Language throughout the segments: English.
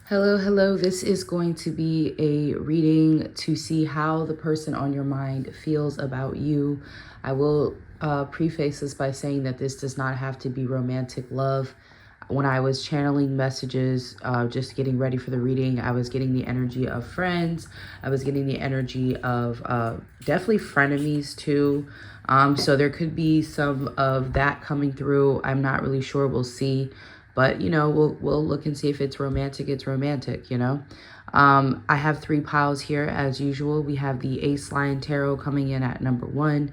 Hello, hello. This is going to be a reading to see how the person on your mind feels about you. I will preface this by saying that this does not have to be romantic love. When I was channeling messages, just getting ready for the reading, I was getting the energy of friends. I was getting the energy of definitely frenemies too. So there could be some of that coming through. I'm not really sure. We'll see. But, we'll look and see if it's romantic. It's romantic, I have three piles here as usual. We have the Ace Lion Tarot coming in at number 1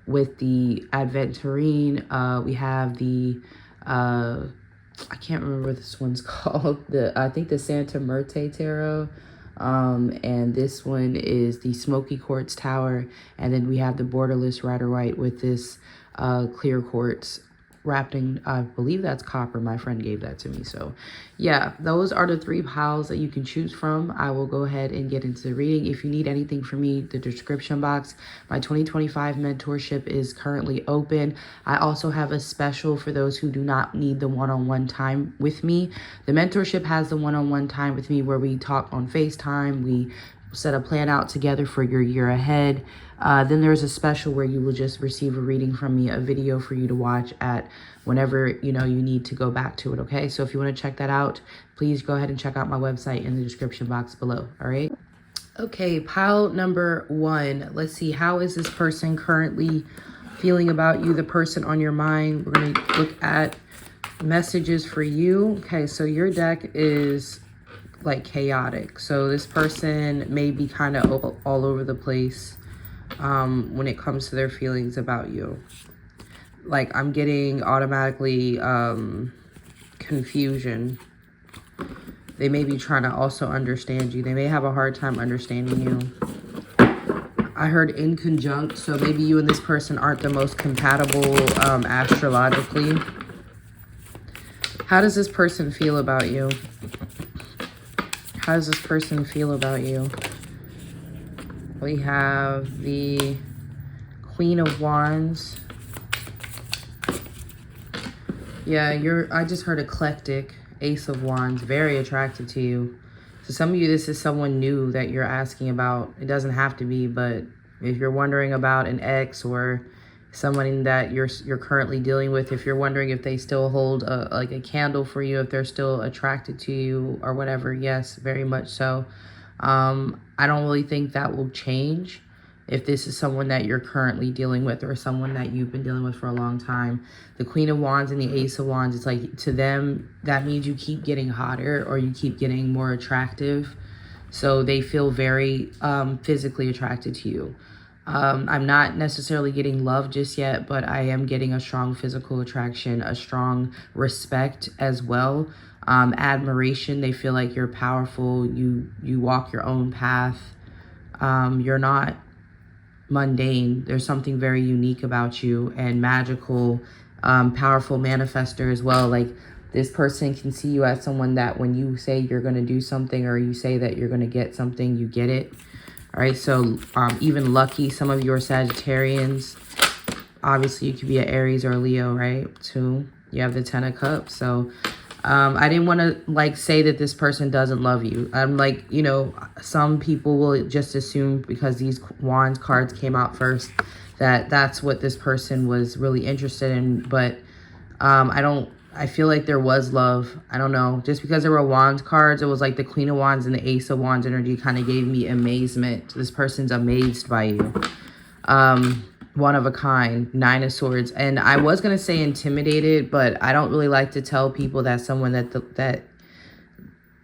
with the Adventurine. We have the, I can't remember what this one's called. I think the Santa Muerte Tarot. And this one is the Smoky Quartz Tower. And then we have the Borderless Rider-Waite with this clear quartz wrapped in, I believe that's copper. My friend gave that to me. So yeah, those are the three piles that you can choose from. I will go ahead and get into the reading. If you need anything from me, the description box, my 2025 mentorship is currently open. I also have a special for those who do not need the one-on-one time with me. The mentorship has the one-on-one time with me where we talk on FaceTime. We set a plan out together for your year ahead. Then there's a special where you will just receive a reading from me, a video for you to watch at whenever, you need to go back to it, okay? So if you want to check that out, please go ahead and check out my website in the description box below, all right? Okay, pile number 1. Let's see, how is this person currently feeling about you, the person on your mind? We're going to look at messages for you. Okay, so your deck is like chaotic. So this person may be kind of all over the place when it comes to their feelings about you. Like I'm getting automatically confusion. They may be trying to also understand you. They may have a hard time understanding you. I heard in conjunct, so maybe you and this person aren't the most compatible astrologically. How does this person feel about you? How does this person feel about you? We have the Queen of Wands. Yeah, I just heard eclectic. Ace of Wands, very attracted to you. So some of you, this is someone new that you're asking about. It doesn't have to be, but if you're wondering about an ex or someone that you're currently dealing with, if you're wondering if they still hold like a candle for you, if they're still attracted to you or whatever, yes, very much so. I don't really think that will change if this is someone that you're currently dealing with or someone that you've been dealing with for a long time. The Queen of Wands and the Ace of Wands, it's like to them, that means you keep getting hotter or you keep getting more attractive. So they feel very physically attracted to you. I'm not necessarily getting love just yet, but I am getting a strong physical attraction, a strong respect as well. Admiration. They feel like you're powerful. You walk your own path. You're not mundane. There's something very unique about you and magical, powerful manifester as well. Like this person can see you as someone that when you say you're going to do something or you say that you're going to get something, you get it. All right, so even lucky, some of you are Sagittarians. Obviously, you could be an Aries or a Leo, right? Too. You have the 10 of Cups. So I didn't want to like say that this person doesn't love you. I'm like, some people will just assume because these Wands cards came out first that that's what this person was really interested in. But I feel like there was love. I don't know. Just because there were Wands cards, it was like the Queen of Wands and the Ace of Wands energy kind of gave me amazement. This person's amazed by you. One of a kind, 9 of Swords. And I was going to say intimidated, but I don't really like to tell people that someone that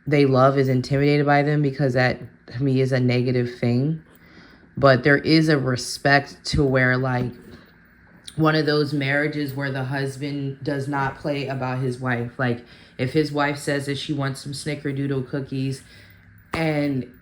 they love is intimidated by them because that, to me, is a negative thing. But there is a respect to where, like, one of those marriages where the husband does not play about his wife. Like if his wife says that she wants some snickerdoodle cookies and,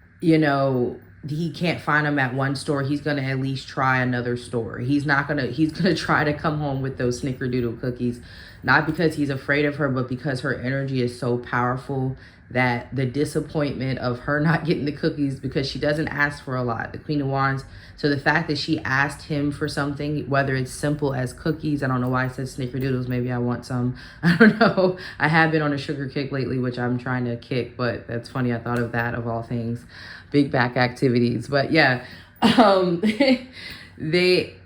he can't find them at one store, he's going to at least try another store. He's going to try to come home with those snickerdoodle cookies. not because he's afraid of her, but because her energy is so powerful that the disappointment of her not getting the cookies, because she doesn't ask for a lot, the Queen of Wands. So the fact that she asked him for something, whether it's simple as cookies, I don't know why I said snickerdoodles, maybe I want some, I don't know. I have been on a sugar kick lately, which I'm trying to kick, but that's funny, I thought of that of all things, big back activities. But yeah,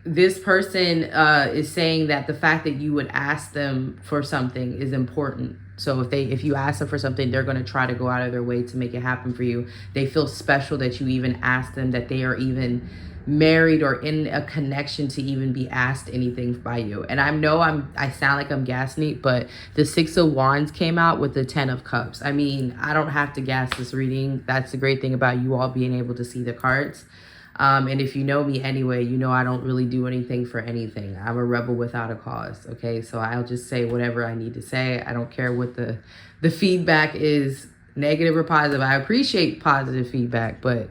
this person is saying that the fact that you would ask them for something is important. So if you ask them for something, they're going to try to go out of their way to make it happen for you. They feel special that you even asked them, that they are even married or in a connection to even be asked anything by you. And I know I sound like I'm gas neat, but the 6 of Wands came out with the 10 of Cups. I mean, I don't have to gas this reading. That's the great thing about you all being able to see the cards. And if you know me anyway, you know I don't really do anything for anything. I'm a rebel without a cause, okay? So I'll just say whatever I need to say. I don't care what the feedback is, negative or positive. I appreciate positive feedback, but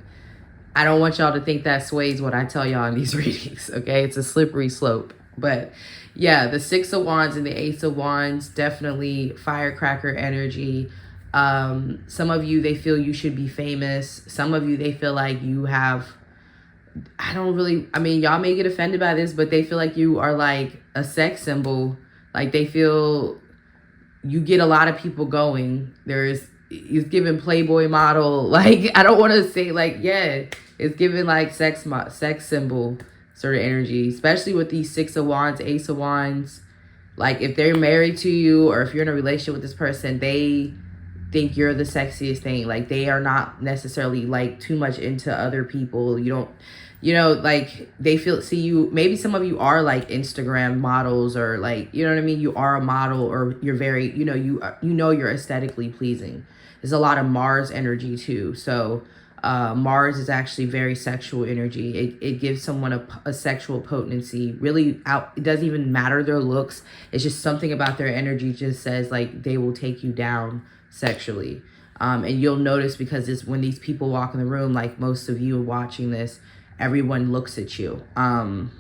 I don't want y'all to think that sways what I tell y'all in these readings, okay? It's a slippery slope. But yeah, the 6 of Wands and the Ace of Wands, definitely firecracker energy. Some of you, they feel you should be famous. Some of you, they feel like you have... I mean, y'all may get offended by this, but they feel like you are like a sex symbol. Like they feel you get a lot of people going. It's given Playboy model. Like, I don't want to say like, yeah, it's given like sex symbol sort of energy, especially with these 6 of Wands, Ace of Wands. Like if they're married to you or if you're in a relationship with this person, they think you're the sexiest thing. Like they are not necessarily like too much into other people. You don't, you know, like they see you, maybe some of you are like Instagram models or like, you know what I mean? You are a model or you're very, you know, you're aesthetically pleasing. There's a lot of Mars energy too. So Mars is actually very sexual energy. It gives someone a sexual potency. Really it doesn't even matter their looks. It's just something about their energy just says like they will take you down sexually. And you'll notice because when these people walk in the room, like most of you are watching this, everyone looks at you. And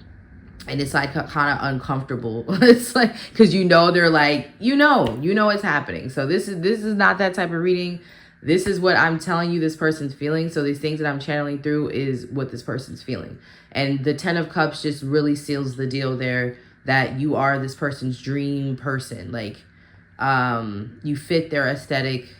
it's like kind of uncomfortable. It's like, cause they're like, what's happening. So this is not that type of reading. This is what I'm telling you this person's feeling. So these things that I'm channeling through is what this person's feeling. And the 10 of Cups just really seals the deal there that you are this person's dream person. Like, you fit their aesthetic.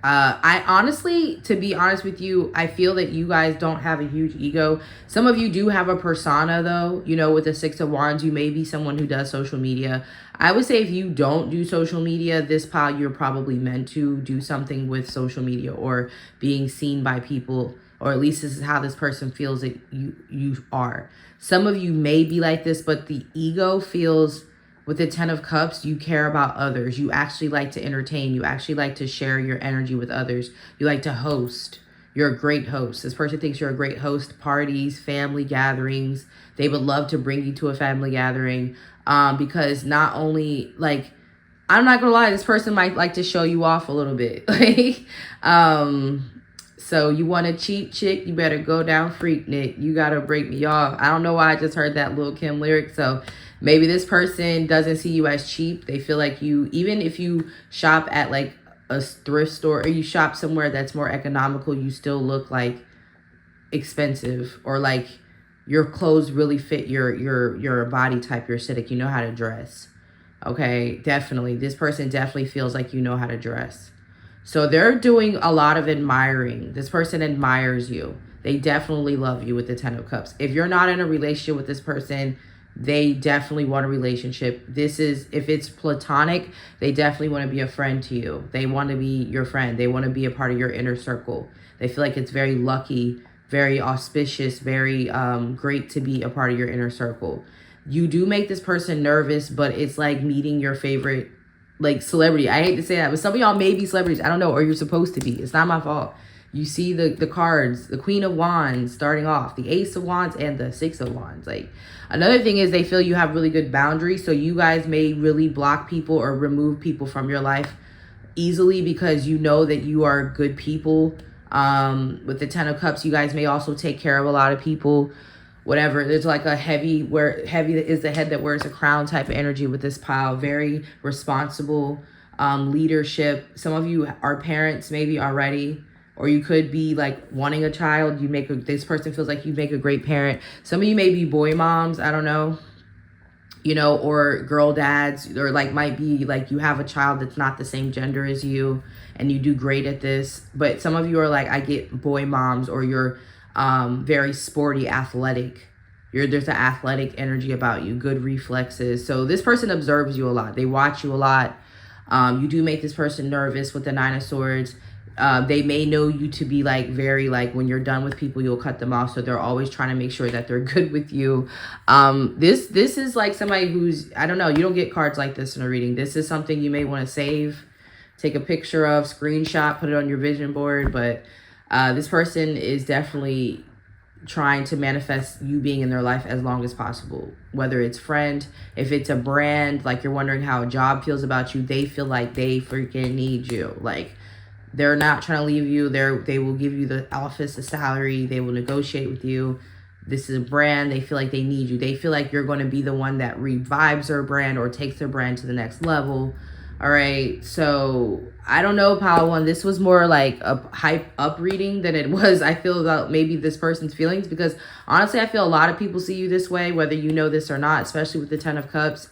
I honestly, to be honest with you, I feel that you guys don't have a huge ego. Some of you do have a persona though, with the 6 of Wands, you may be someone who does social media. I would say if you don't do social media, this pile, you're probably meant to do something with social media or being seen by people, or at least this is how this person feels that you are. Some of you may be like this, but the ego feels... With the 10 of Cups, you care about others. You actually like to entertain. You actually like to share your energy with others. You like to host. You're a great host. This person thinks you're a great host. Parties, family gatherings. They would love to bring you to a family gathering. Because not only, like, I'm not going to lie, this person might like to show you off a little bit. So you want a cheap chick, you better go down Freaknik. You got to break me off. I don't know why I just heard that Lil' Kim lyric. So maybe this person doesn't see you as cheap. They feel like even if you shop at like a thrift store or you shop somewhere that's more economical, you still look like expensive, or like your clothes really fit your body type, your aesthetic. You know how to dress. Okay, definitely. This person definitely feels like you know how to dress. So they're doing a lot of admiring. This person admires you. They definitely love you with the 10 of Cups. If you're not in a relationship with this person, they definitely want a relationship. If it's platonic, they definitely want to be a friend to you. They want to be your friend. They want to be a part of your inner circle. They feel like it's very lucky, very auspicious, very great to be a part of your inner circle. You do make this person nervous, but it's like meeting your favorite like celebrity. I hate to say that, but some of y'all may be celebrities. I don't know, or you're supposed to be. It's not my fault. You see the cards, the Queen of Wands starting off, the Ace of Wands, and the 6 of Wands. Like, another thing is they feel you have really good boundaries. So you guys may really block people or remove people from your life easily because you know that you are good people. With the 10 of Cups, you guys may also take care of a lot of people. whatever. There's like a heavy is the head that wears a crown type of energy with this pile. Very responsible, leadership. Some of you are parents maybe already, or you could be like wanting a child. This person feels like you make a great parent. Some of you may be boy moms, I don't know, or girl dads, or like might be like you have a child that's not the same gender as you and you do great at this. But some of you are like, I get boy moms, or you're very sporty, athletic. There's an athletic energy about you, good reflexes. So this person observes you a lot. They watch you a lot. You do make this person nervous with the Nine of Swords. They may know you to be like very like when you're done with people, you'll cut them off. So they're always trying to make sure that they're good with you. This is like somebody who's, I don't know, you don't get cards like this in a reading. This is something you may want to save, take a picture of, screenshot, put it on your vision board. But this person is definitely trying to manifest you being in their life as long as possible. Whether it's friend, if it's a brand, like you're wondering how a job feels about you, they feel like they freaking need you. Like, they're not trying to leave you. They will give you the office, the salary. They will negotiate with you. This is a brand. They feel like they need you. They feel like you're going to be the one that revives their brand or takes their brand to the next level. All right. So I don't know, Pile One. This was more like a hype up reading than it was, I feel, about maybe this person's feelings. Because honestly, I feel a lot of people see you this way, whether you know this or not, especially with the Ten of Cups.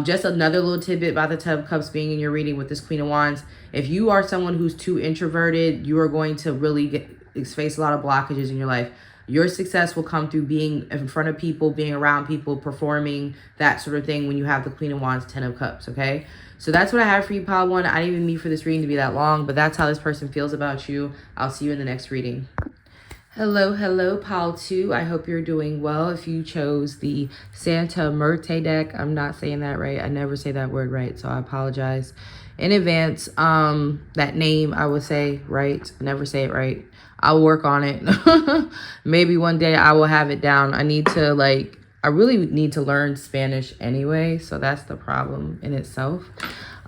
Just another little tidbit about the Ten of Cups being in your reading with this Queen of Wands. If you are someone who's too introverted, you are going to really face a lot of blockages in your life. Your success will come through being in front of people, being around people, performing, that sort of thing when you have the Queen of Wands, Ten of Cups, okay? So that's what I have for you, Pile One. I didn't even mean for this reading to be that long, but that's how this person feels about you. I'll see you in the next reading. Hello, Pile 2. I hope you're doing well. If you chose the Santa Muerte deck, I'm not saying that right. I never say that word right, so I apologize in advance. That name, I would say right. I never say it right. I'll work on it. Maybe one day I will have it down. I really need to learn Spanish anyway, so that's the problem in itself.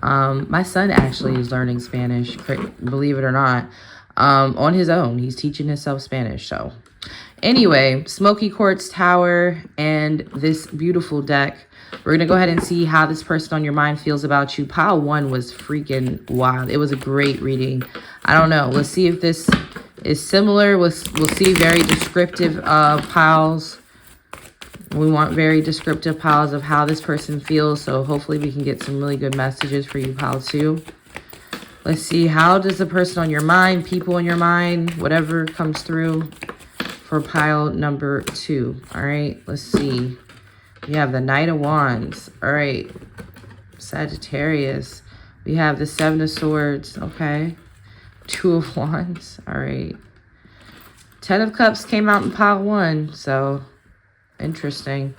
My son actually is learning Spanish, believe it or not. On his own. He's teaching himself Spanish. So anyway, Smoky Quartz Tower and this beautiful deck. We're going to go ahead and see how this person on your mind feels about you. Pile 1 was freaking wild. It was a great reading. I don't know. Let's see if this is similar. We'll see very descriptive piles. We want very descriptive piles of how this person feels. So hopefully we can get some really good messages for you, Pile 2. Let's see, how does the person on your mind, people in your mind, whatever comes through for pile number 2. All right, let's see. We have the Knight of Wands. All right, Sagittarius. We have the Seven of Swords. Okay, Two of Wands. All right. Ten of Cups came out in pile 1, so interesting.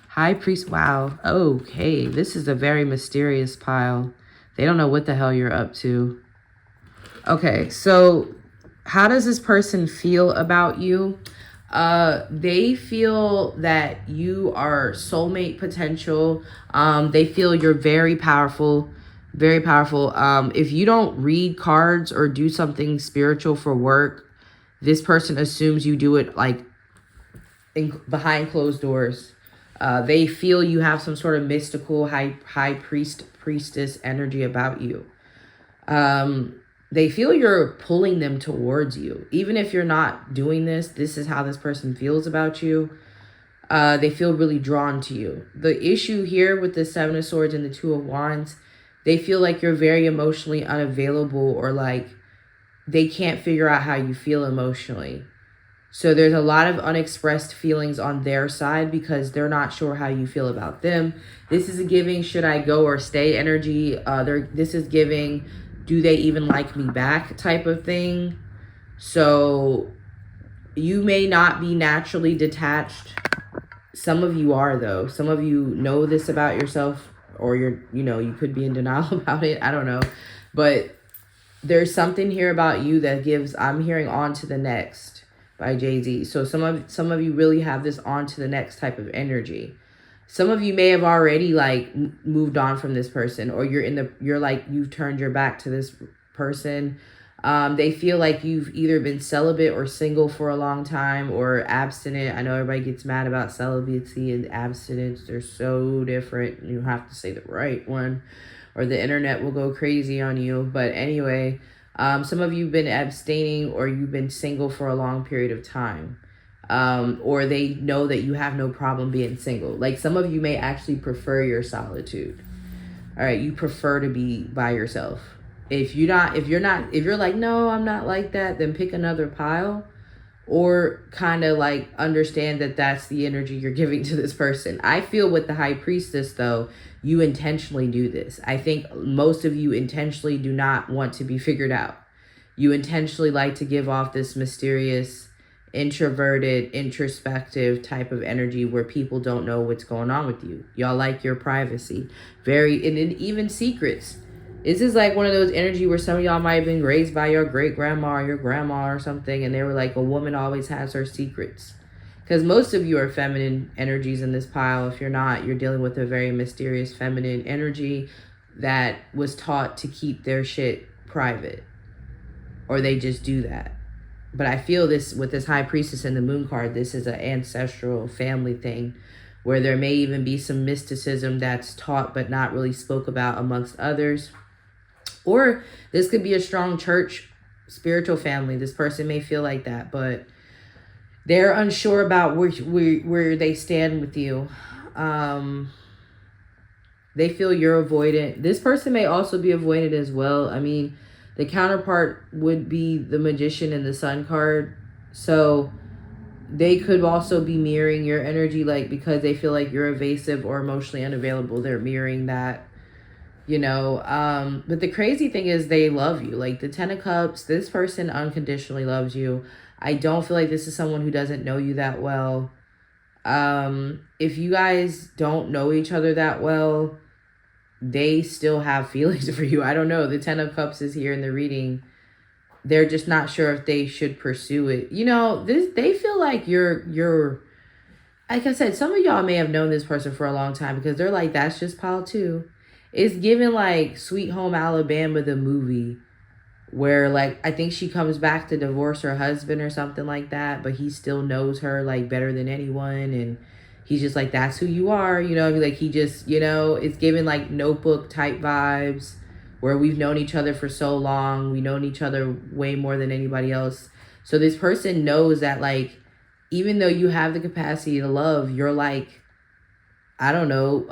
High Priest. Wow. Okay, this is a very mysterious pile. They don't know what the hell you're up to. Okay, so how does this person feel about you? They feel that you are soulmate potential. They feel you're very powerful, very powerful. If you don't read cards or do something spiritual for work, this person assumes you do it like behind closed doors. They feel you have some sort of mystical high priestess energy about you. They feel you're pulling them towards you. Even if you're not doing this, this is how this person feels about you. They feel really drawn to you. The issue here with the Seven of Swords and the Two of Wands, they feel like you're very emotionally unavailable, or like they can't figure out how you feel emotionally. So there's a lot of unexpressed feelings on their side because they're not sure how you feel about them. This is a giving should I go or stay energy. This is giving do they even like me back type of thing. So you may not be naturally detached. Some of you are, though. Some of you know this about yourself, or you could be in denial about it. I don't know. But there's something here about you that gives, I'm hearing on to the next by Jay-Z. So some of you really have this on to the next type of energy. Some of you may have already like moved on from this person, or you've turned your back to this person. They feel like you've either been celibate or single for a long time, or abstinent. I know everybody gets mad about celibacy and abstinence. They're so different. You have to say the right one, or the internet will go crazy on you. But anyway, some of you have been abstaining, or you've been single for a long period of time. Or they know that you have no problem being single. Like, some of you may actually prefer your solitude. All right, you prefer to be by yourself. If you're like, no, I'm not like that, then pick another pile, or kind of like understand that that's the energy you're giving to this person. I feel with the high priestess, though, you intentionally do this. I think most of you intentionally do not want to be figured out. You intentionally like to give off this mysterious, introverted, introspective type of energy where people don't know what's going on with you. Y'all like your privacy. And even secrets. This is like one of those energy where some of y'all might have been raised by your great grandma or your grandma or something, and they were like, a woman always has her secrets. Because most of you are feminine energies in this pile. If you're not, you're dealing with a very mysterious feminine energy that was taught to keep their shit private, or they just do that. But I feel this with this high priestess and the moon card, this is an ancestral family thing where there may even be some mysticism that's taught but not really spoke about amongst others. Or this could be a strong church spiritual family. This person may feel like that, but they're unsure about where they stand with you. They feel you're avoidant. This person may also be avoidant as well. I mean, the counterpart would be the Magician and the Sun card. So they could also be mirroring your energy, like, because they feel like you're evasive or emotionally unavailable. They're mirroring that. But the crazy thing is they love you. Like the 10 of Cups, this person unconditionally loves you. I don't feel like this is someone who doesn't know you that well. If you guys don't know each other that well, they still have feelings for you. I don't know. The 10 of Cups is here in the reading. They're just not sure if they should pursue it. They feel like you're like I said, some of y'all may have known this person for a long time, because they're like, that's just pile 2. It's given like Sweet Home Alabama, the movie, where like I think she comes back to divorce her husband or something like that, but he still knows her like better than anyone, and he's just like, that's who you are, like he just, it's given like Notebook type vibes, where we've known each other for so long, we've known each other way more than anybody else. So this person knows that, like, even though you have the capacity to love, you're like, I don't know,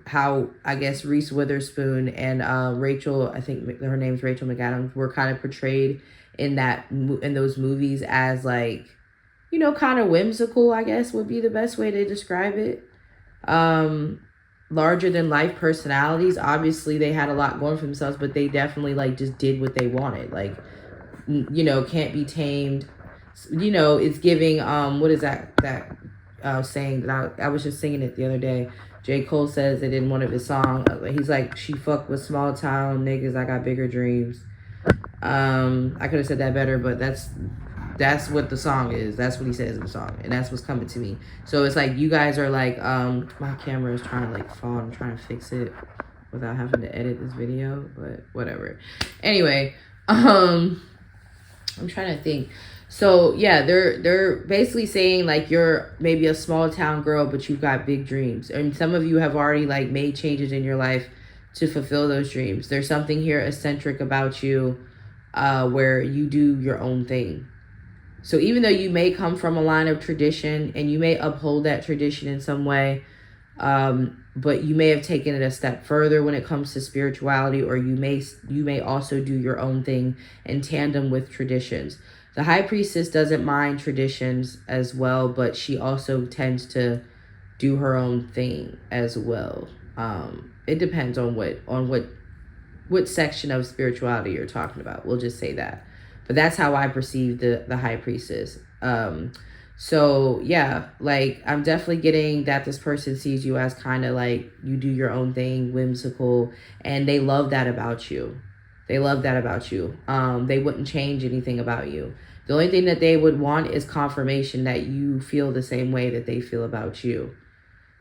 how I guess Reese Witherspoon and Rachel, I think her name's Rachel McAdams, were kind of portrayed in those movies as like, kind of whimsical, I guess would be the best way to describe it. Larger than life personalities. Obviously they had a lot going for themselves, but they definitely like just did what they wanted. Like, can't be tamed. It's giving, what is that saying that I was just singing it the other day. J. Cole says it in one of his songs. He's like, she fuck with small town niggas, I got bigger dreams. I could have said that better, but that's what the song is. That's what he says in the song, and that's what's coming to me. So it's like you guys are like, my camera is trying to like fall. I'm trying to fix it without having to edit this video, but whatever. Anyway, I'm trying to think. So yeah, they're basically saying like you're maybe a small town girl, but you've got big dreams. And some of you have already like made changes in your life to fulfill those dreams. There's something here eccentric about you, where you do your own thing. So even though you may come from a line of tradition and you may uphold that tradition in some way, but you may have taken it a step further when it comes to spirituality, or you may also do your own thing in tandem with traditions. The high priestess doesn't mind traditions as well, but she also tends to do her own thing as well. It depends on what section of spirituality you're talking about. We'll just say that. But that's how I perceive the high priestess. So yeah, like I'm definitely getting that this person sees you as kind of like you do your own thing, whimsical, and they love that about you. They love that about you. They wouldn't change anything about you. The only thing that they would want is confirmation that you feel the same way that they feel about you.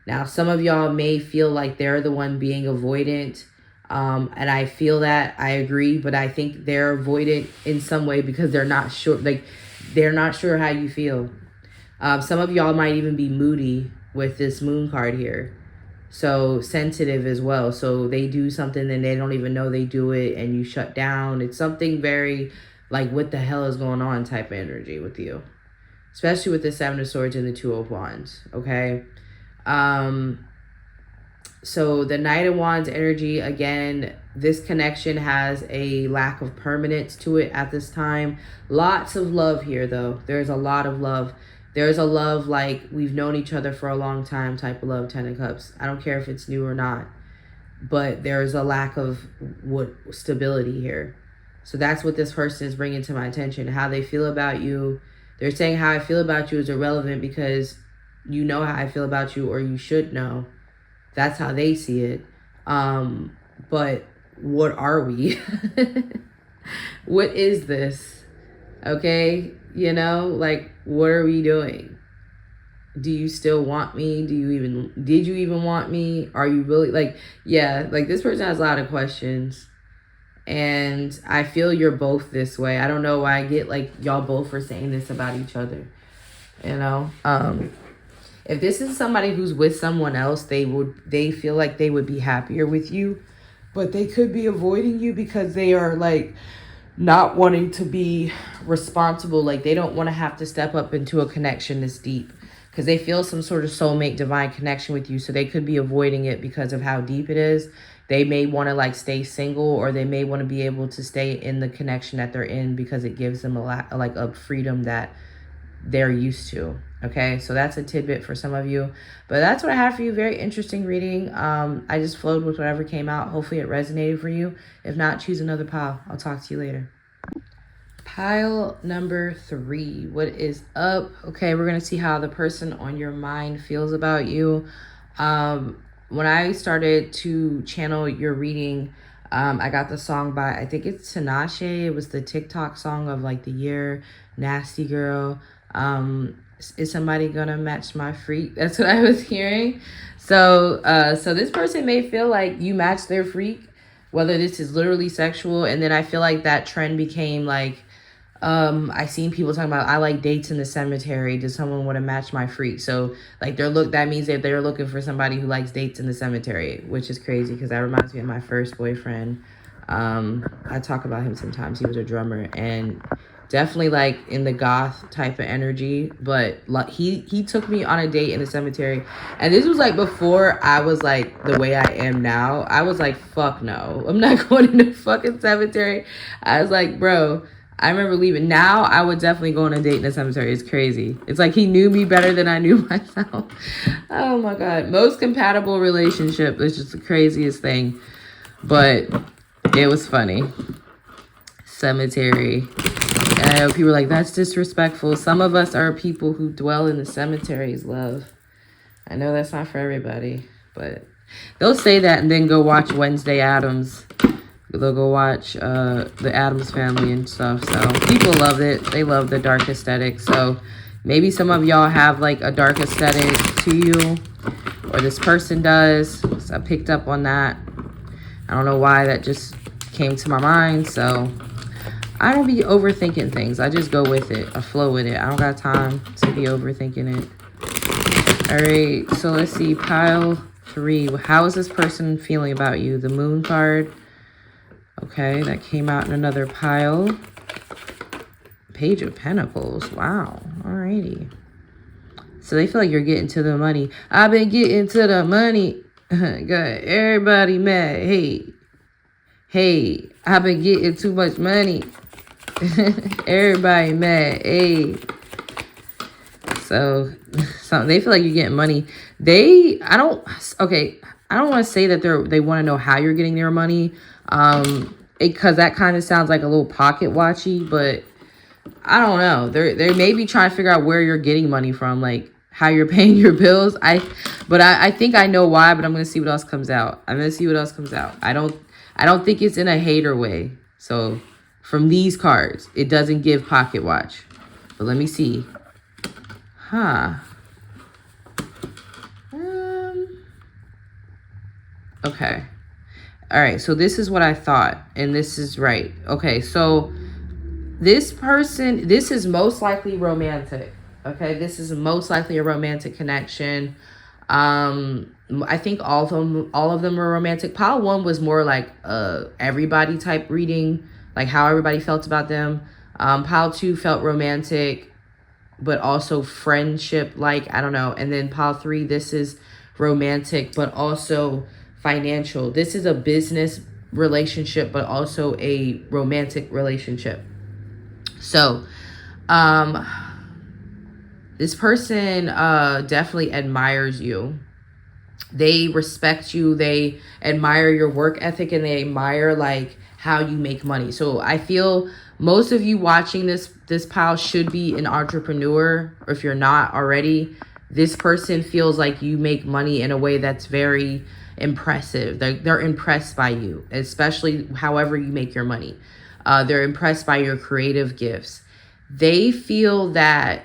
Now, some of y'all may feel like they're the one being avoidant, And I feel that, I agree, but I think they're avoidant in some way because they're not sure, like, they're not sure how you feel. Some of y'all might even be moody with this moon card here. So sensitive as well. So they do something and they don't even know they do it and you shut down. It's something very like, what the hell is going on type of energy with you. Especially with the Seven of Swords and the Two of Wands. Okay. So the Knight of Wands energy, again, this connection has a lack of permanence to it at this time. Lots of love here, though. There's a lot of love. There's a love like we've known each other for a long time type of love, Ten of Cups. I don't care if it's new or not. But there's a lack of stability here. So that's what this person is bringing to my attention. How they feel about you. They're saying how I feel about you is irrelevant because you know how I feel about you, or you should know. That's how they see it. But what are we? What is this? Okay? You know, like, what are we doing? Do you still want me? Did you even want me? Are you really, like, yeah, like, this person has a lot of questions. And I feel you're both this way. I don't know why I get, like, y'all both are saying this about each other. You know? If this is somebody who's with someone else, they feel like they would be happier with you, but they could be avoiding you because they are like not wanting to be responsible. Like they don't want to have to step up into a connection this deep because they feel some sort of soulmate divine connection with you. So they could be avoiding it because of how deep it is. They may want to like stay single, or they may want to be able to stay in the connection that they're in because it gives them a lot, like a freedom that they're used to. Okay, so that's a tidbit for some of you, but that's what I have for you. Very interesting reading. I just flowed with whatever came out. Hopefully it resonated for you. If not, choose another pile. I'll talk to you later. Pile number 3. What is up? Okay, we're gonna see how the person on your mind feels about you. When I started to channel your reading, I got the song by, I think it's Tinashe. It was the TikTok song of like the year, Nasty Girl. Is somebody gonna match my freak? That's what I was hearing. So so this person may feel like you match their freak, whether this is literally sexual. And then I feel like that trend became like, I seen people talking about, I like dates in the cemetery. Does someone want to match my freak? So like that means that they're looking for somebody who likes dates in the cemetery, which is crazy because that reminds me of my first boyfriend. I talk about him sometimes. He was a drummer and definitely like in the goth type of energy, but like he took me on a date in the cemetery, and this was like before I was like the way I am now. I was like, fuck no, I'm not going in the fucking cemetery. I was like, bro, I remember leaving. Now I would definitely go on a date in the cemetery. It's crazy. It's like he knew me better than I knew myself. Oh my god, most compatible relationship is just the craziest thing, but it was funny. Cemetery. And I know people are like, that's disrespectful. Some of us are people who dwell in the cemeteries, love. I know that's not for everybody, but they'll say that and then go watch Wednesday Addams. They'll go watch the Addams Family and stuff. So people love it. They love the dark aesthetic. So maybe some of y'all have like a dark aesthetic to you, or this person does. So I picked up on that. I don't know why that just came to my mind. So I don't be overthinking things. I just go with it. I flow with it. I don't got time to be overthinking it. All right. So let's see. Pile 3. How is this person feeling about you? The Moon card. Okay. That came out in another pile. Page of Pentacles. Wow. Alrighty. So they feel like you're getting to the money. I've been getting to the money. Got everybody mad. Hey. I've been getting too much money. Everybody mad. Hey. So they feel like you're getting money. I don't want to say that they want to know how you're getting their money. Because that kind of sounds like a little pocket watchy, but I don't know. They may be trying to figure out where you're getting money from, like how you're paying your bills. I think I know why, but I'm gonna see what else comes out. I don't think it's in a hater way. So from these cards, it doesn't give pocket watch. But let me see. Okay. All right, so this is what I thought, and this is right. Okay, so this person, this is most likely romantic. Okay, this is most likely a romantic connection. I think all of them were romantic. Pile one was more like everybody type reading, like how everybody felt about them. Pile two felt romantic, but also friendship, like, I don't know. And then pile three, this is romantic, but also financial. This is a business relationship, but also a romantic relationship. So, this person definitely admires you. They respect you. They admire your work ethic, and they admire like how you make money. So I feel most of you watching this pile should be an entrepreneur, or if you're not already, this person feels like you make money in a way that's very impressive. They're impressed by you, especially however you make your money. They're impressed by your creative gifts. They feel that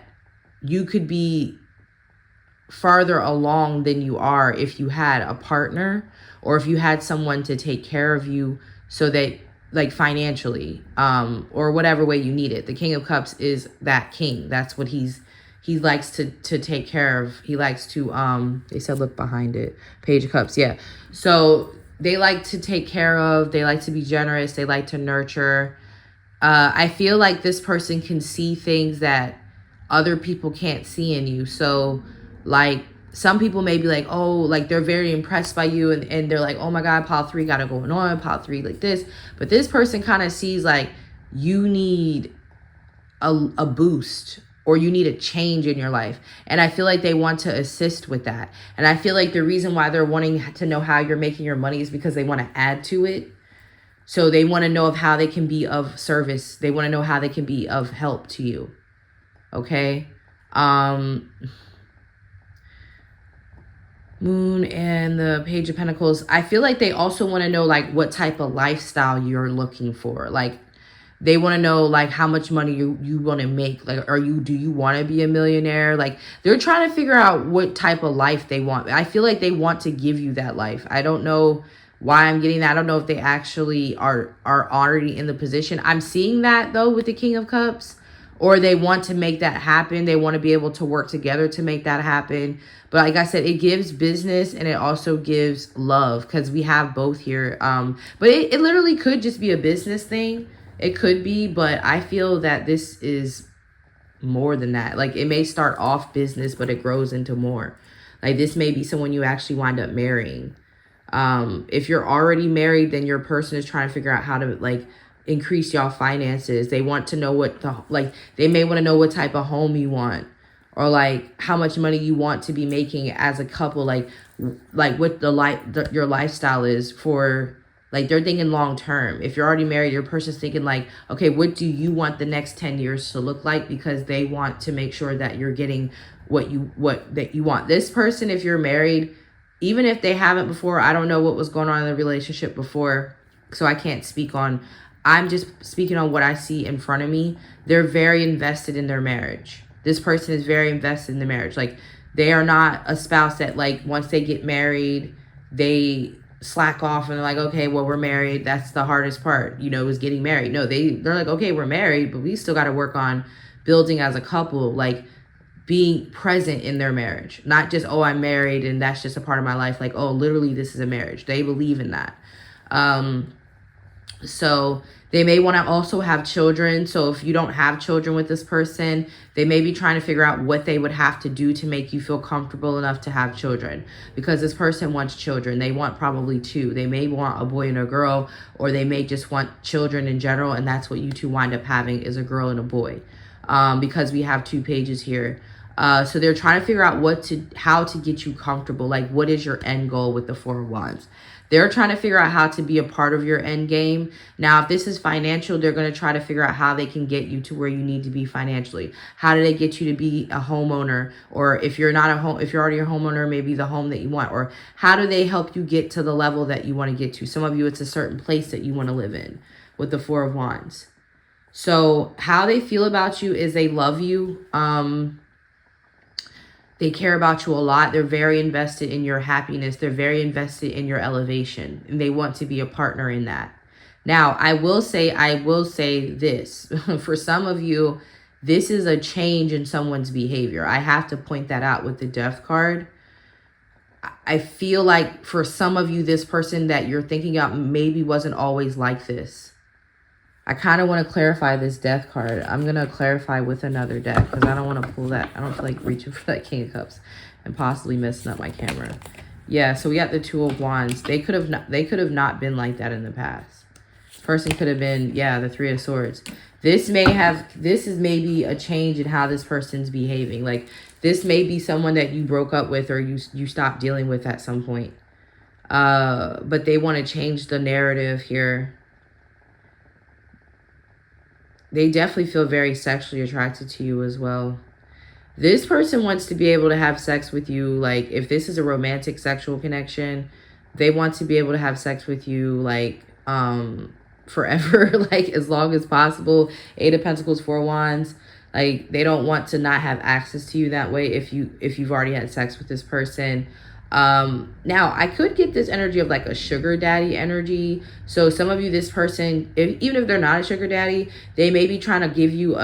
you could be farther along than you are if you had a partner, or if you had someone to take care of you, so that like financially, or whatever way you need it. The King of Cups is that king. That's what he likes to take care of. He likes to they said look behind it. Page of Cups, yeah. So they like to take care of, they like to be generous, they like to nurture. I feel like this person can see things that other people can't see in you. So like some people may be like, oh, like they're very impressed by you, and they're like, oh my God, pile three got it going on, pile three like this. But this person kind of sees like you need a boost, or you need a change in your life. And I feel like they want to assist with that. And I feel like the reason why they're wanting to know how you're making your money is because they want to add to it. So they want to know of how they can be of service. They want to know how they can be of help to you. Okay. Moon and the Page of Pentacles. I feel like they also want to know like what type of lifestyle you're looking for. Like they want to know like how much money you want to make. Like, do you want to be a millionaire? Like they're trying to figure out what type of life they want. I feel like they want to give you that life. I don't know why I'm getting that. I don't know if they actually are already in the position. I'm seeing that though with the King of Cups. Or they want to make that happen. They want to be able to work together to make that happen. But like I said, it gives business and it also gives love, because we have both here. But it literally could just be a business thing. It could be, but I feel that this is more than that. Like it may start off business, but it grows into more. Like this may be someone you actually wind up marrying. If you're already married, then your person is trying to figure out how to like increase y'all finances. They want to know they may want to know what type of home you want, or like how much money you want to be making as a couple, like what your lifestyle is for, like they're thinking long term. If you're already married, your person's thinking like, okay, what do you want the next 10 years to look like? Because they want to make sure that you're getting what you want. This person, if you're married, even if they haven't before, I don't know what was going on in the relationship before, so I can't speak on. I'm just speaking on what I see in front of me. They're very invested in their marriage. This person is very invested in the marriage. Like they are not a spouse that like once they get married, they slack off and they're like, okay, well, we're married. That's the hardest part, is getting married. No, they're like, okay, we're married, but we still got to work on building as a couple, like being present in their marriage. Not just, oh, I'm married and that's just a part of my life. Like, oh, literally this is a marriage. They believe in that. So they may want to also have children. So if you don't have children with this person, they may be trying to figure out what they would have to do to make you feel comfortable enough to have children, because this person wants children. They want probably two. They may want a boy and a girl, or they may just want children in general. And that's what you two wind up having, is a girl and a boy, because we have two pages here. So they're trying to figure out how to get you comfortable. Like, what is your end goal with the Four of Wands? They're trying to figure out how to be a part of your end game. Now, if this is financial, they're going to try to figure out how they can get you to where you need to be financially. How do they get you to be a homeowner? Or if you're not if you're already a homeowner, maybe the home that you want. Or how do they help you get to the level that you want to get to? Some of you, it's a certain place that you want to live in with the Four of Wands. So how they feel about you is they love you. They care about you a lot. They're very invested in your happiness. They're very invested in your elevation, and they want to be a partner in that. Now, I will say this. For some of you, this is a change in someone's behavior. I have to point that out with the Death card. I feel like for some of you, this person that you're thinking of maybe wasn't always like this. I kind of want to clarify this Death card. I'm going to clarify with another deck because I don't want to pull that. I don't feel like reaching for that King of Cups and possibly messing up my camera. Yeah, so we got the Two of Wands. They could have not been like that in the past. This person could have been, yeah, the Three of Swords. This is maybe a change in how this person's behaving. Like, this may be someone that you broke up with or you stopped dealing with at some point. But they want to change the narrative here. They definitely feel very sexually attracted to you as well. This person wants to be able to have sex with you. Like, if this is a romantic sexual connection, they want to be able to have sex with you, like, forever, like, as long as possible. Eight of Pentacles, Four of Wands. Like, they don't want to not have access to you that way if you've already had sex with this person. Now I could get this energy of like a sugar daddy energy. So some of you, this person, even if they're not a sugar daddy, they may be trying to give you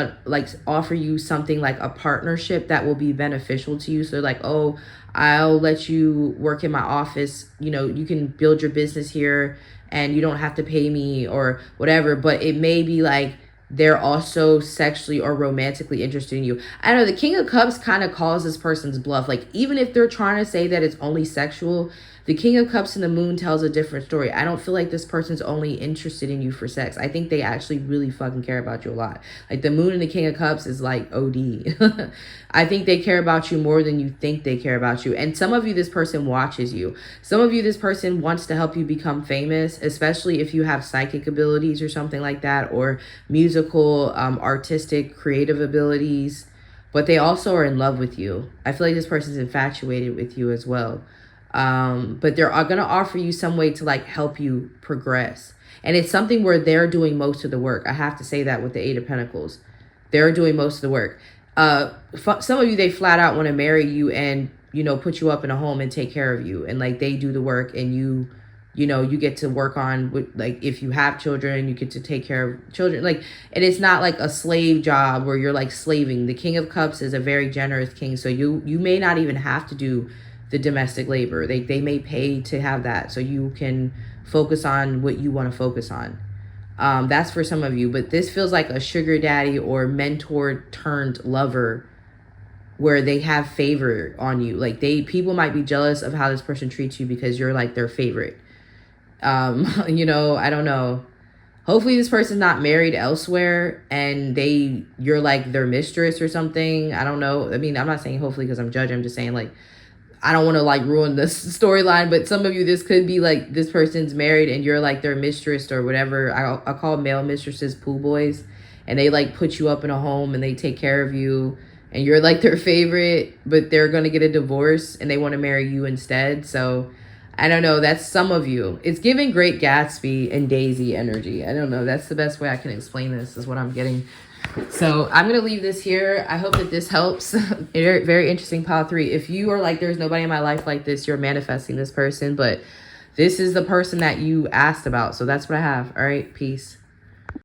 offer you something like a partnership that will be beneficial to you. So like, oh, I'll let you work in my office. You know, you can build your business here and you don't have to pay me or whatever. But it may be like, they're also sexually or romantically interested in you. I know the King of Cups kind of calls this person's bluff. Like, even if they're trying to say that it's only sexual, the King of Cups and the Moon tells a different story. I don't feel like this person's only interested in you for sex. I think they actually really fucking care about you a lot. Like, the Moon and the King of Cups is like OD. I think they care about you more than you think they care about you. And some of you, this person watches you. Some of you, this person wants to help you become famous, especially if you have psychic abilities or something like that, or musical, artistic, creative abilities. But they also are in love with you. I feel like this person's infatuated with you as well. But they're going to offer you some way to like help you progress. And it's something where they're doing most of the work. I have to say that with the Eight of Pentacles. They're doing most of the work. Some of you, they flat out want to marry you and, you know, put you up in a home and take care of you. And like, they do the work and you know, you get to work on with, like, if you have children, you get to take care of children. Like, and it's not like a slave job where you're like slaving. The King of Cups is a very generous king. So you may not even have to do the domestic labor. They may pay to have that so you can focus on what you want to focus on. That's for some of you, but this feels like a sugar daddy or mentor turned lover where they have favor on you. Like, people might be jealous of how this person treats you because you're like their favorite. You know, I don't know. Hopefully this person's not married elsewhere and you're like their mistress or something. I don't know. I mean, I'm not saying hopefully because I'm judging. I'm just saying, like, I don't want to like ruin this storyline, but some of you, this could be like this person's married and you're like their mistress or whatever. I call male mistresses pool boys, and they like put you up in a home and they take care of you and you're like their favorite, but they're going to get a divorce and they want to marry you instead. So I don't know. That's some of you. It's giving Great Gatsby and Daisy energy. I don't know. That's the best way I can explain this, is what I'm getting. So I'm going to leave this here. I hope that this helps. Very, very interesting pile 3. If you are like, there's nobody in my life like this, you're manifesting this person, but this is the person that you asked about. So that's what I have. All right. Peace.